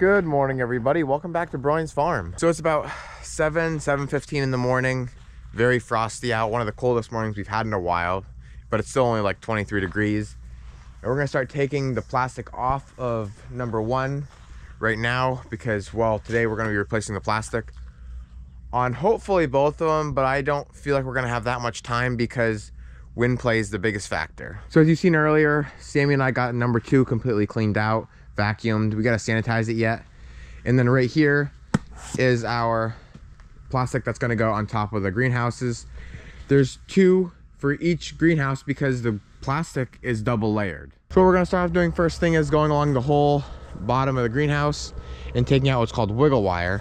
Good morning, everybody. Welcome back to Broyans Farm. So it's about 7:15 in the morning. Very frosty out. One of the coldest mornings we've had in a while, but it's still only like 23 degrees. And we're gonna start taking the plastic off of number 1 right now because, well, today we're gonna be replacing the plastic on hopefully both of them, but I don't feel like we're gonna have that much time because wind plays the biggest factor. So as you've seen earlier, Sammy and I got number 2 completely cleaned out, vacuumed. We gotta sanitize it yet. And then right here is our plastic that's gonna go on top of the greenhouses. There's 2 for each greenhouse because the plastic is double layered. So what we're gonna start off doing first thing is going along the whole bottom of the greenhouse and taking out what's called wiggle wire,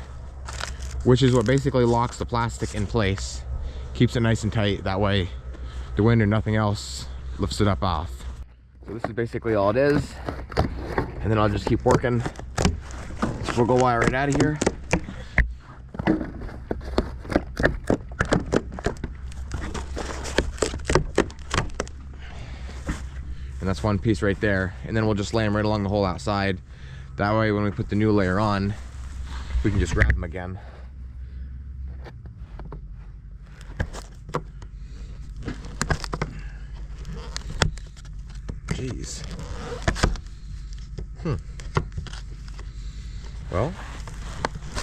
which is what basically locks the plastic in place, keeps it nice and tight. That way the wind or nothing else lifts it up off. So this is basically all it is. And then I'll just keep working this wiggle wire right out of here. And that's one piece right there. And then we'll just lay them right along the whole outside. That way when we put the new layer on, we can just grab them again. Jeez. Well,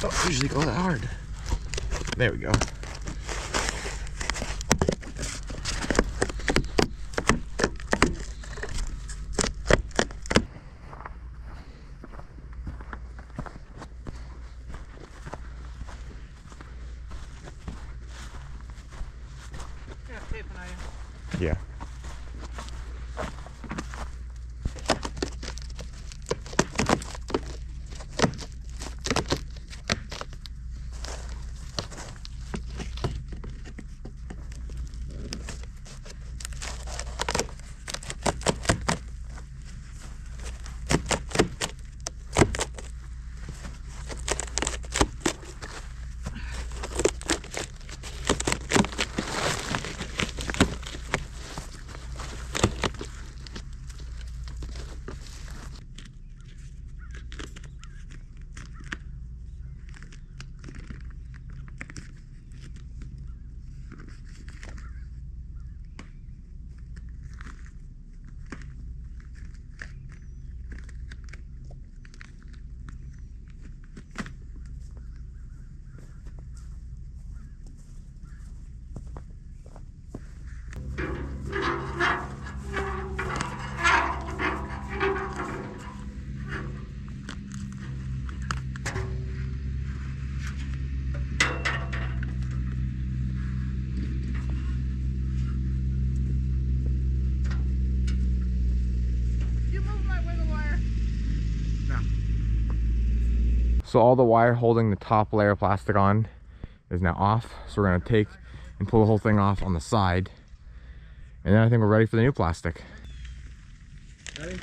don't usually go that hard. There we go. Yeah. So all the wire holding the top layer of plastic on is now off. So we're gonna take and pull the whole thing off on the side. And then I think we're ready for the new plastic. Ready?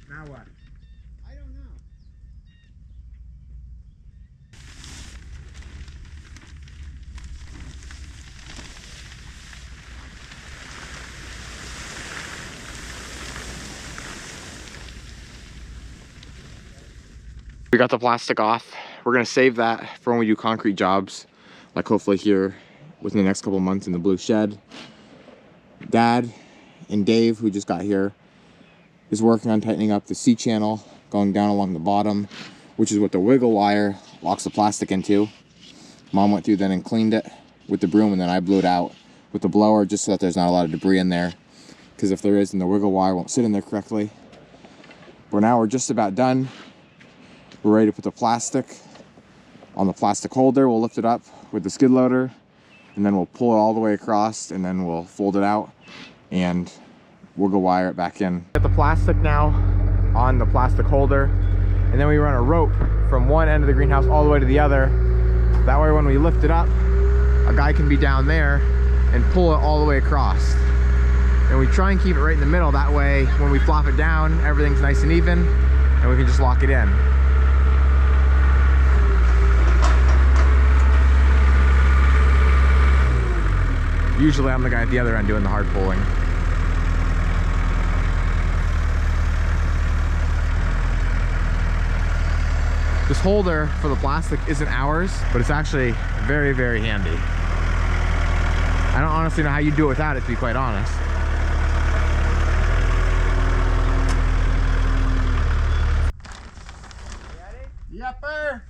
Now what? I don't know. We got the plastic off. We're gonna save that for when we do concrete jobs, like hopefully here within the next couple of months in the blue shed. Dad and Dave, who just got here, is working on tightening up the C channel going down along the bottom, which is what the wiggle wire locks the plastic into. Mom went through then and cleaned it with the broom, and then I blew it out with the blower just so that there's not a lot of debris in there, because if there is, then the wiggle wire won't sit in there correctly. But now we're just about done. We're ready to put the plastic on the plastic holder. We'll lift it up with the skid loader, and then we'll pull it all the way across, and then we'll fold it out and wiggle wire it back in. Get the plastic now on the plastic holder, and then we run a rope from one end of the greenhouse all the way to the other. That way when we lift it up, a guy can be down there and pull it all the way across. And we try and keep it right in the middle. That way, when we flop it down, everything's nice and even, and we can just lock it in. Usually I'm the guy at the other end doing the hard pulling. This holder for the plastic isn't ours, but it's actually very, very handy. I don't honestly know how you do it without it, to be quite honest. Ready? Yepper!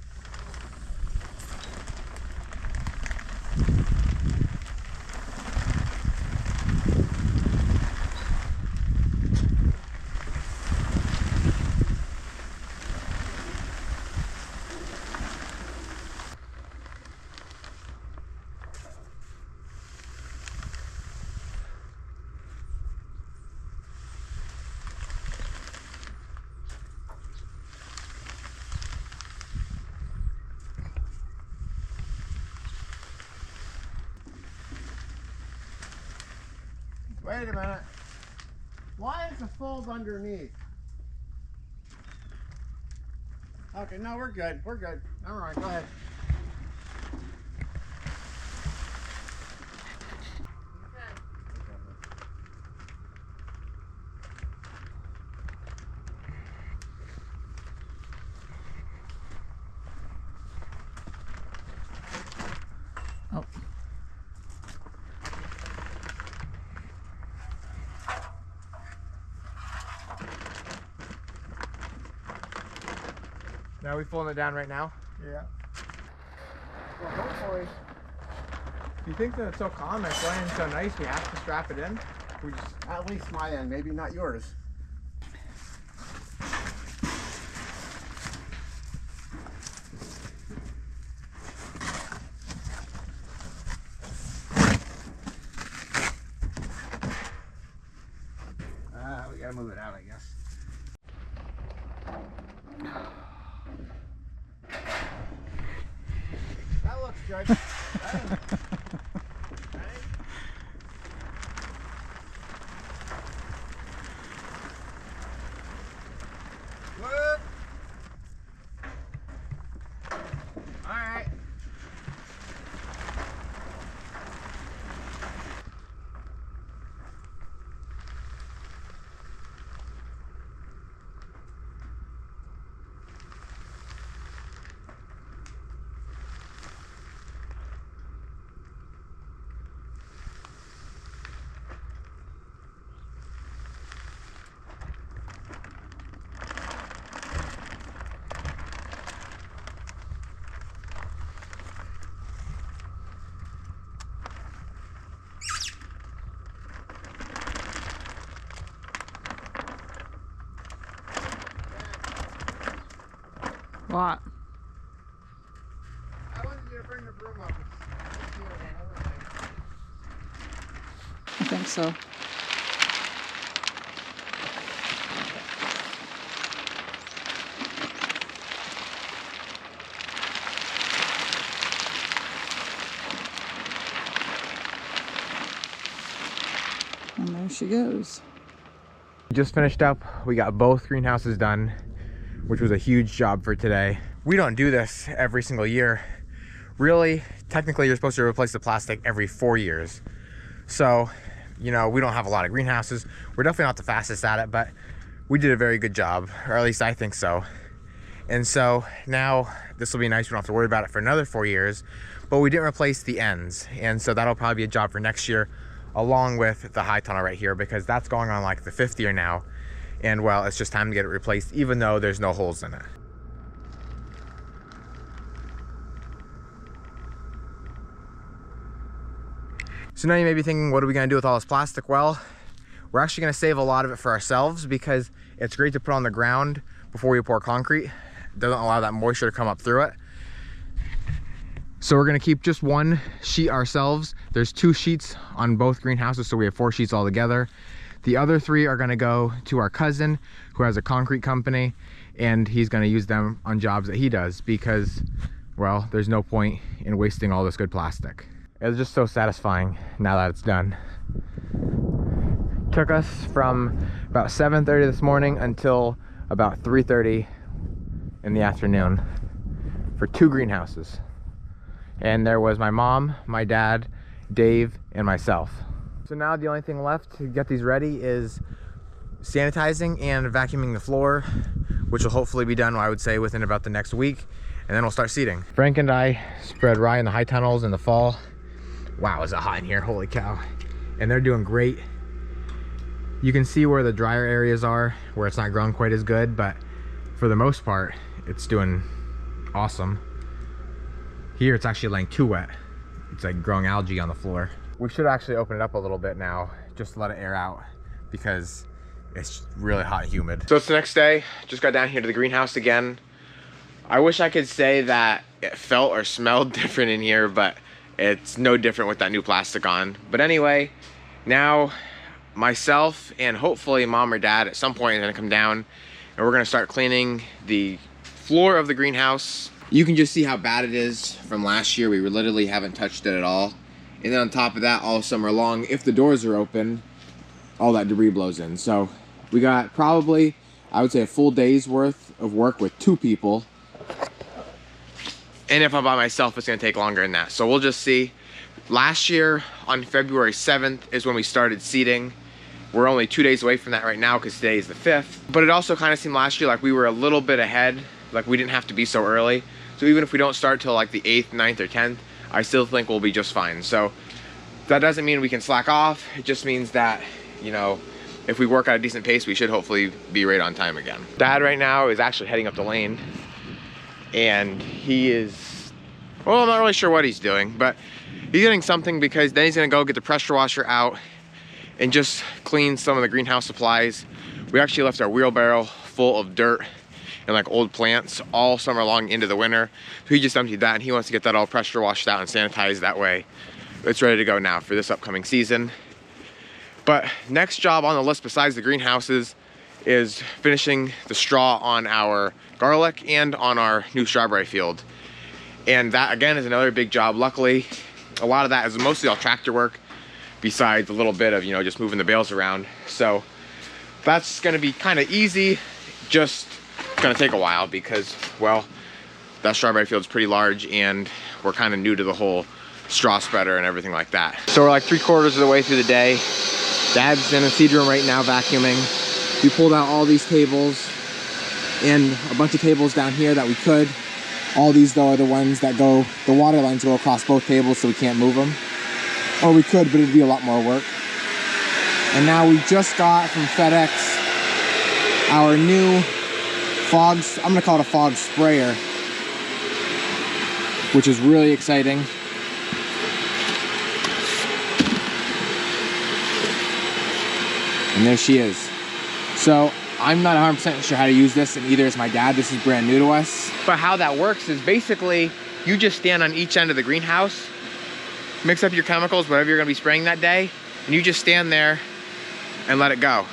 Wait a minute. Why is the fold underneath? Okay, no, we're good. We're good. All right, go ahead. Oh. Now are we pulling it down right now? Yeah. Well, hopefully. Do you think that it's so calm and flying so nice we have to strap it in? We just... At least my end, maybe not yours. We gotta move it out, I guess. That looks good. Whoop. All right. What? I wanted you to bring the broom up. I think so. And there she goes. Just finished up. We got both greenhouses done, which was a huge job for today. We don't do this every single year. Really, technically, you're supposed to replace the plastic every 4 years. So, you know, we don't have a lot of greenhouses. We're definitely not the fastest at it, but we did a very good job, or at least I think so. And so now this will be nice. We don't have to worry about it for another 4 years, but we didn't replace the ends. And so that'll probably be a job for next year, along with the high tunnel right here, because that's going on like the 5th year now. And well, it's just time to get it replaced, even though there's no holes in it. So now you may be thinking, what are we gonna do with all this plastic? Well, we're actually gonna save a lot of it for ourselves because it's great to put on the ground before we pour concrete. It doesn't allow that moisture to come up through it. So we're gonna keep just one sheet ourselves. There's 2 sheets on both greenhouses, so we have 4 sheets all together. The other 3 are gonna go to our cousin who has a concrete company, and he's gonna use them on jobs that he does because, well, there's no point in wasting all this good plastic. It's just so satisfying now that it's done. Took us from about 7:30 this morning until about 3:30 in the afternoon for 2 greenhouses. And there was my mom, my dad, Dave, and myself. So now the only thing left to get these ready is sanitizing and vacuuming the floor, which will hopefully be done, I would say, within about the next week. And then we'll start seeding. Frank and I spread rye in the high tunnels in the fall. Wow, is it hot in here, holy cow. And they're doing great. You can see where the drier areas are, where it's not growing quite as good, but for the most part, it's doing awesome. Here, it's actually laying too wet. It's like growing algae on the floor. We should actually open it up a little bit now, just to let it air out, because it's really hot and humid. So it's the next day, just got down here to the greenhouse again. I wish I could say that it felt or smelled different in here, but it's no different with that new plastic on. But anyway, now myself and hopefully mom or dad at some point are gonna come down and we're gonna start cleaning the floor of the greenhouse. You can just see how bad it is from last year. We literally haven't touched it at all. And then on top of that, all summer long, if the doors are open, all that debris blows in. So we got probably, I would say, a full day's worth of work with 2 people. And if I'm by myself, it's gonna take longer than that. So we'll just see. Last year on February 7th is when we started seeding. We're only 2 days away from that right now because today is the 5th. But it also kind of seemed last year like we were a little bit ahead, like we didn't have to be so early. So even if we don't start till like the 8th, 9th, or 10th, I still think we'll be just fine. So that doesn't mean we can slack off. It just means that, you know, if we work at a decent pace, we should hopefully be right on time again. Dad right now is actually heading up the lane. And he is, well, I'm not really sure what he's doing, but he's getting something because then he's gonna go get the pressure washer out and just clean some of the greenhouse supplies. We actually left our wheelbarrow full of dirt and like old plants all summer long into the winter. So he just emptied that and he wants to get that all pressure washed out and sanitized. That way it's ready to go now for this upcoming season. But next job on the list besides the greenhouses is finishing the straw on our garlic and on our new strawberry field. And that again is another big job. Luckily, a lot of that is mostly all tractor work besides a little bit of, you know, just moving the bales around. So that's gonna be kind of easy, just gonna take a while because, well, that strawberry field's pretty large and we're kind of new to the whole straw spreader and everything like that. So we're like 3/4 of the way through the day. Dad's in a seed room right now vacuuming. We pulled out all these tables and a bunch of tables down here that we could. All these though are the ones that go, the water lines go across both tables so we can't move them. Or we could, but it'd be a lot more work. And now we just got from FedEx our new fog, I'm gonna call it a fog sprayer, which is really exciting. And there she is. So I'm not 100% sure how to use this, and either is my dad. This is brand new to us. But how that works is basically you just stand on each end of the greenhouse, mix up your chemicals, whatever you're gonna be spraying that day, and you just stand there and let it go.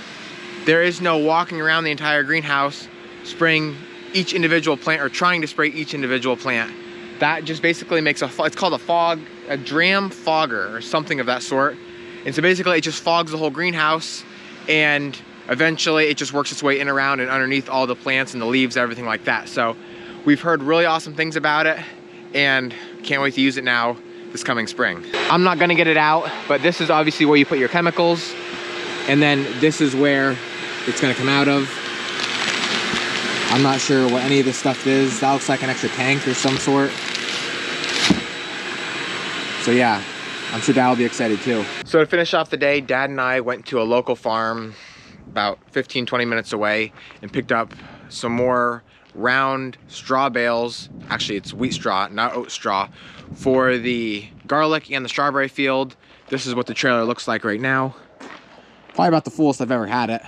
There is no walking around the entire greenhouse spraying each individual plant or trying to spray each individual plant. That just basically makes it's called a dram fogger or something of that sort. And so basically it just fogs the whole greenhouse, and eventually it just works its way in around and underneath all the plants and the leaves, everything like that. So we've heard really awesome things about it and can't wait to use it now this coming spring. I'm not gonna get it out, but this is obviously where you put your chemicals, and then this is where it's gonna come out of. I'm not sure what any of this stuff is. That looks like an extra tank or some sort. So yeah, I'm sure Dad will be excited too. So to finish off the day, Dad and I went to a local farm about 15-20 minutes away and picked up some more round straw bales. Actually, it's wheat straw, not oat straw, for the garlic and the strawberry field. This is what the trailer looks like right now. Probably about the fullest I've ever had it.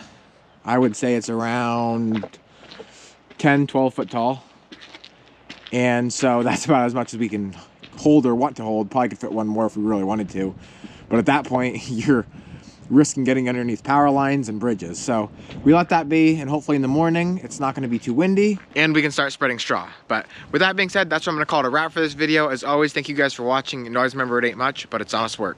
I would say it's around 10-12 foot tall. And so that's about as much as we can hold or want to hold. Probably could fit one more if we really wanted to. But at that point, you're risking getting underneath power lines and bridges. So we let that be, and hopefully in the morning it's not going to be too windy and we can start spreading straw. But with that being said, that's what I'm going to call it a wrap for this video. As always, thank you guys for watching, and always remember, it ain't much, but it's honest work.